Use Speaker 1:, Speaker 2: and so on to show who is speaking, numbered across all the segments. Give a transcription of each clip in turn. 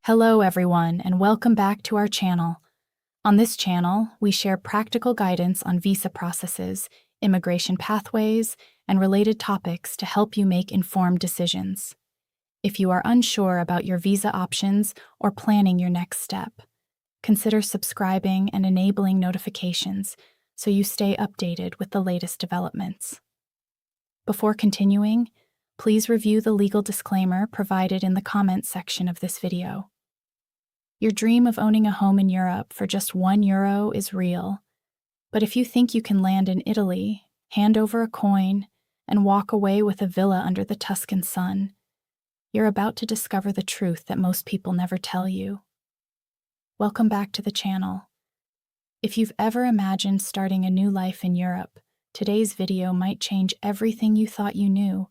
Speaker 1: Hello everyone, and welcome back to our channel. On this channel, we share practical guidance on visa processes, immigration pathways, and related topics to help you make informed decisions. If you are unsure about your visa options or planning your next step, consider subscribing and enabling notifications so you stay updated with the latest developments. Before continuing, please review the legal disclaimer provided in the comments section of this video. Your dream of owning a home in Europe for just €1 is real, but if you think you can land in Italy, hand over a coin, and walk away with a villa under the Tuscan sun, you're about to discover the truth that most people never tell you. Welcome back to the channel. If you've ever imagined starting a new life in Europe, today's video might change everything you thought you knew,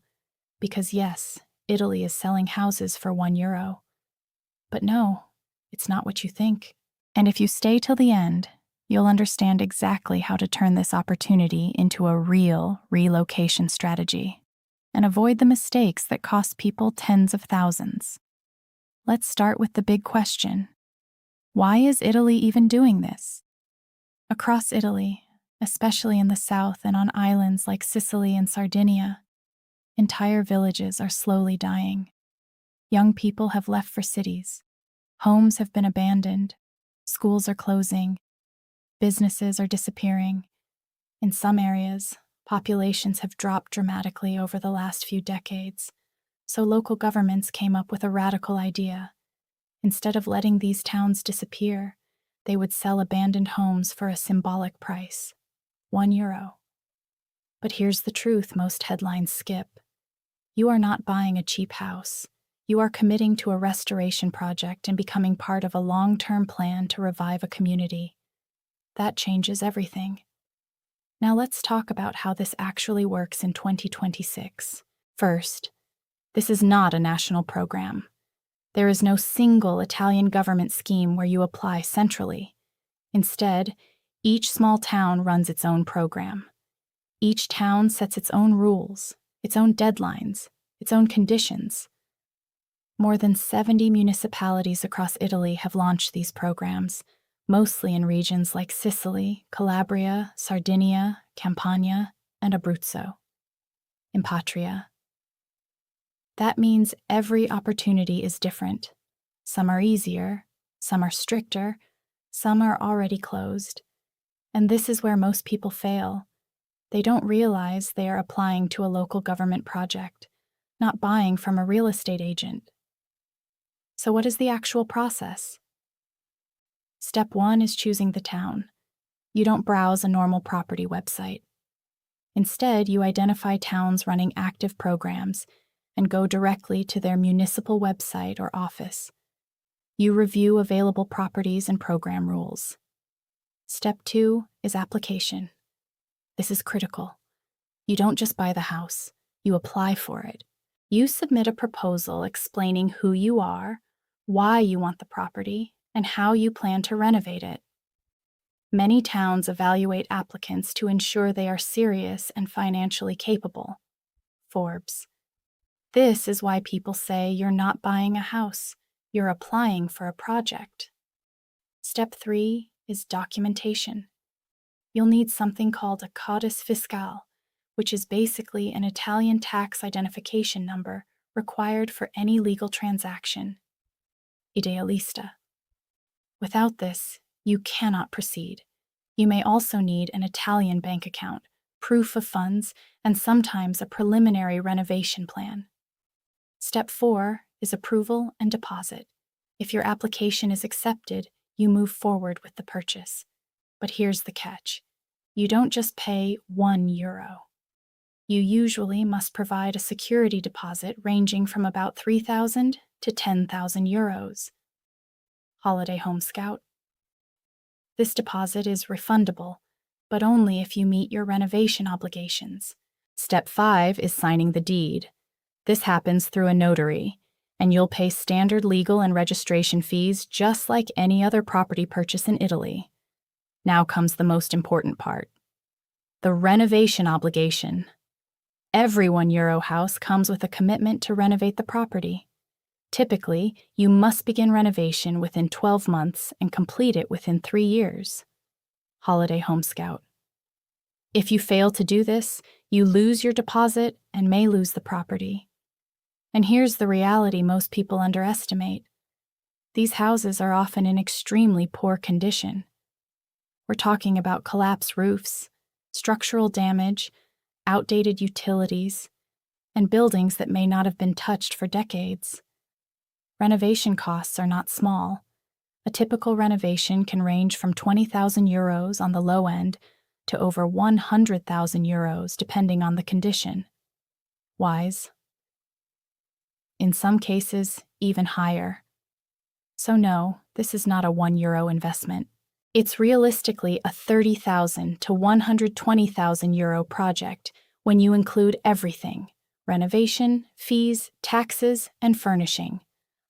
Speaker 1: because yes, Italy is selling houses for €1. But no, it's not what you think. And if you stay till the end, you'll understand exactly how to turn this opportunity into a real relocation strategy and avoid the mistakes that cost people tens of thousands. Let's start with the big question. Why is Italy even doing this? Across Italy, especially in the south and on islands like Sicily and Sardinia, entire villages are slowly dying. Young people have left for cities. Homes have been abandoned, schools are closing, businesses are disappearing. In some areas, populations have dropped dramatically over the last few decades, so local governments came up with a radical idea. Instead of letting these towns disappear, they would sell abandoned homes for a symbolic price, €1. But here's the truth most headlines skip. You are not buying a cheap house. You are committing to a restoration project and becoming part of a long-term plan to revive a community. That changes everything. Now let's talk about how this actually works in 2026. First, this is not a national program. There is no single Italian government scheme where you apply centrally. Instead, each small town runs its own program. Each town sets its own rules, its own deadlines, its own conditions. More than 70 municipalities across Italy have launched these programs, mostly in regions like Sicily, Calabria, Sardinia, Campania, and Abruzzo. Impatria. That means every opportunity is different. Some are easier, some are stricter, some are already closed. And this is where most people fail. They don't realize they are applying to a local government project, not buying from a real estate agent. So what is the actual process? Step 1 is choosing the town. You don't browse a normal property website. Instead, you identify towns running active programs and go directly to their municipal website or office. You review available properties and program rules. Step 2 is application. This is critical. You don't just buy the house, you apply for it. You submit a proposal explaining who you are, why you want the property, and how you plan to renovate it. Many towns evaluate applicants to ensure they are serious and financially capable. Forbes. This is why people say you're not buying a house, you're applying for a project. Step 3 is documentation. You'll need something called a codice fiscal, which is basically an Italian tax identification number required for any legal transaction. Idealista. Without this, you cannot proceed. You may also need an Italian bank account, proof of funds, and sometimes a preliminary renovation plan. Step 4 is approval and deposit. If your application is accepted, you move forward with the purchase. But here's the catch. You don't just pay €1. You usually must provide a security deposit ranging from about €3,000 to €10,000. Holiday Home Scout. This deposit is refundable, but only if you meet your renovation obligations. Step 5 is signing the deed. This happens through a notary, and you'll pay standard legal and registration fees just like any other property purchase in Italy. Now comes the most important part. The renovation obligation. Every €1 house comes with a commitment to renovate the property. Typically, you must begin renovation within 12 months and complete it within 3 years. Holiday Home Scout. If you fail to do this, you lose your deposit and may lose the property. And here's the reality most people underestimate. These houses are often in extremely poor condition. We're talking about collapsed roofs, structural damage, outdated utilities, and buildings that may not have been touched for decades. Renovation costs are not small. A typical renovation can range from €20,000 on the low end to over €100,000 depending on the condition. Wise. In some cases, even higher. So no, this is not a €1 investment. It's realistically a €30,000 to €120,000 project when you include everything: renovation, fees, taxes, and furnishing.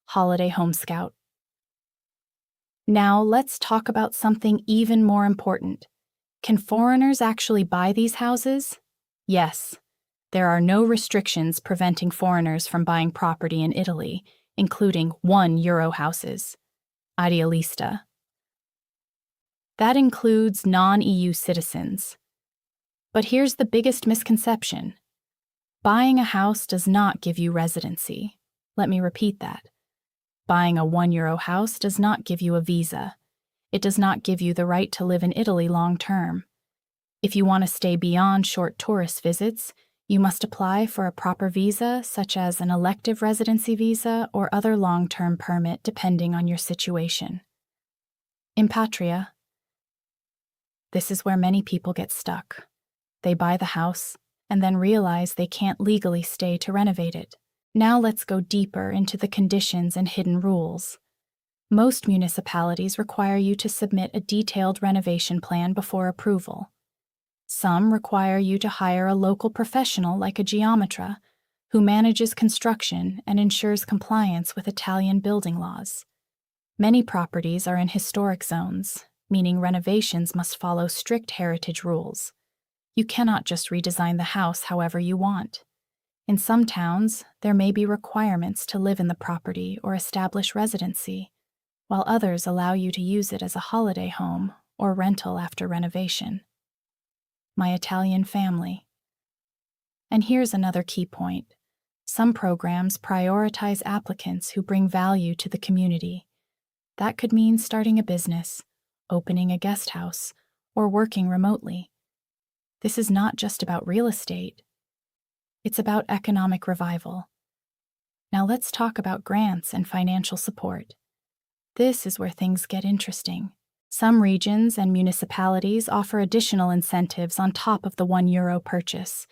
Speaker 1: Holiday Home Scout. Now let's talk about something even more important. Can foreigners actually buy these houses? Yes. There are no restrictions preventing foreigners from buying property in Italy, including €1 houses. Idealista. That includes non-EU citizens. But here's the biggest misconception. Buying a house does not give you residency. Let me repeat that. Buying a €1 house does not give you a visa. It does not give you the right to live in Italy long term. If you want to stay beyond short tourist visits, you must apply for a proper visa, such as an elective residency visa or other long-term permit depending on your situation. Impatria. This is where many people get stuck. They buy the house and then realize they can't legally stay to renovate it. Now let's go deeper into the conditions and hidden rules. Most municipalities require you to submit a detailed renovation plan before approval. Some require you to hire a local professional like a geometra, who manages construction and ensures compliance with Italian building laws. Many properties are in historic zones, meaning renovations must follow strict heritage rules. You cannot just redesign the house however you want. In some towns, there may be requirements to live in the property or establish residency, while others allow you to use it as a holiday home or rental after renovation. My Italian family. And here's another key point. Some programs prioritize applicants who bring value to the community. That could mean starting a business, opening a guest house, or working remotely. This is not just about real estate. It's about economic revival. Now let's talk about grants and financial support. This is where things get interesting. Some regions and municipalities offer additional incentives on top of the €1 purchase.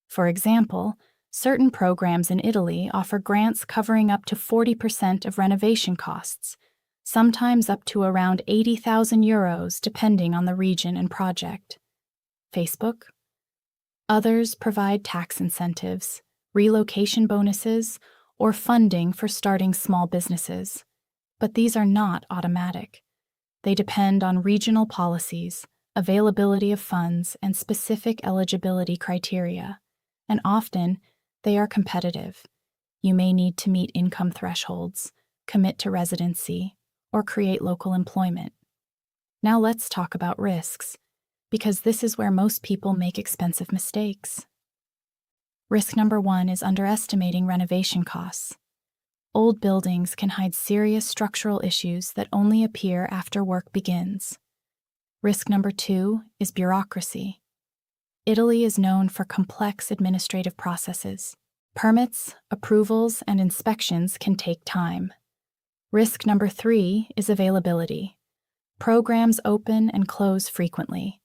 Speaker 1: For example, certain programs in Italy offer grants covering up to 40% of renovation costs, sometimes up to around €80,000 depending on the region and project. Facebook. Others provide tax incentives, relocation bonuses, or funding for starting small businesses. But these are not automatic. They depend on regional policies, availability of funds, and specific eligibility criteria. And often, they are competitive. You may need to meet income thresholds, commit to residency, or create local employment. Now let's talk about risks, because this is where most people make expensive mistakes. Risk number 1 is underestimating renovation costs. Old buildings can hide serious structural issues that only appear after work begins. Risk number 2 is bureaucracy. Italy is known for complex administrative processes. Permits, approvals, and inspections can take time. Risk number 3 is availability. Programs open and close frequently.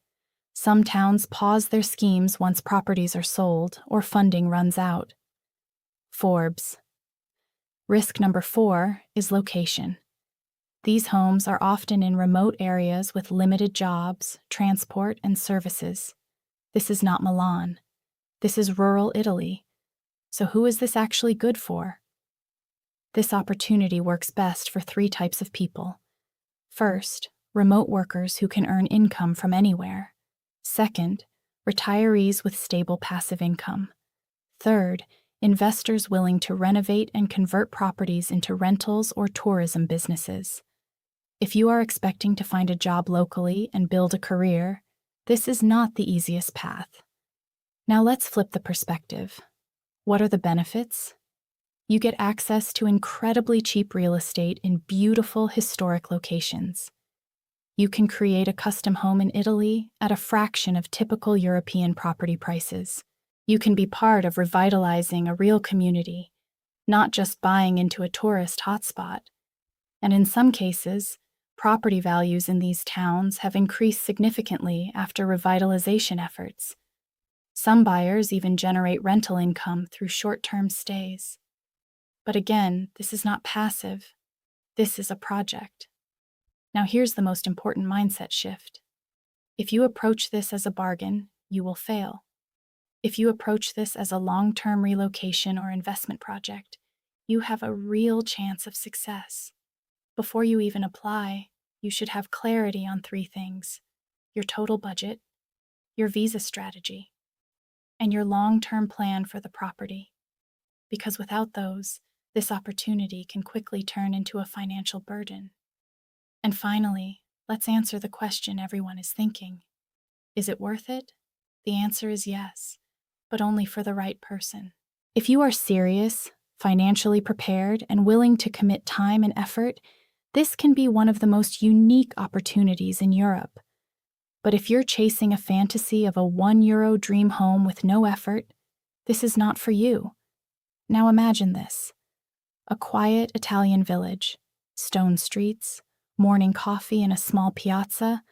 Speaker 1: Some towns pause their schemes once properties are sold or funding runs out. Forbes. Risk number 4 is location. These homes are often in remote areas with limited jobs, transport, and services. This is not Milan. This is rural Italy. So who is this actually good for? This opportunity works best for 3 types of people. First, remote workers who can earn income from anywhere. Second, retirees with stable passive income. Third, investors willing to renovate and convert properties into rentals or tourism businesses. If you are expecting to find a job locally and build a career, this is not the easiest path. Now let's flip the perspective. What are the benefits? You get access to incredibly cheap real estate in beautiful historic locations. You can create a custom home in Italy at a fraction of typical European property prices. You can be part of revitalizing a real community, not just buying into a tourist hotspot. And in some cases, property values in these towns have increased significantly after revitalization efforts. Some buyers even generate rental income through short-term stays. But again, this is not passive. This is a project. Now here's the most important mindset shift. If you approach this as a bargain, you will fail. If you approach this as a long-term relocation or investment project, you have a real chance of success. Before you even apply, you should have clarity on 3 things: your total budget, your visa strategy, and your long-term plan for the property. Because without those, this opportunity can quickly turn into a financial burden. And finally, let's answer the question everyone is thinking. Is it worth it? The answer is yes, but only for the right person. If you are serious, financially prepared, and willing to commit time and effort, this can be one of the most unique opportunities in Europe. But if you're chasing a fantasy of a €1 dream home with no effort, this is not for you. Now imagine this: a quiet Italian village, stone streets, morning coffee in a small piazza,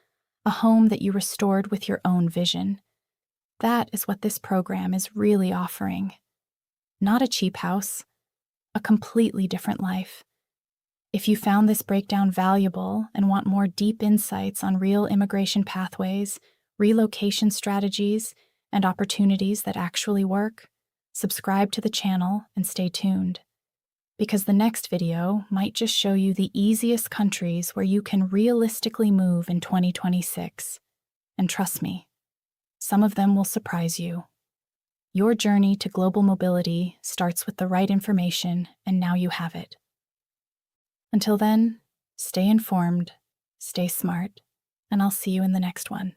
Speaker 1: a home that you restored with your own vision. That is what this program is really offering. Not a cheap house, a completely different life. If you found this breakdown valuable and want more deep insights on real immigration pathways, relocation strategies, and opportunities that actually work, subscribe to the channel and stay tuned. Because the next video might just show you the easiest countries where you can realistically move in 2026. And trust me, some of them will surprise you. Your journey to global mobility starts with the right information, and now you have it. Until then, stay informed, stay smart, and I'll see you in the next one.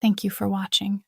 Speaker 1: Thank you for watching.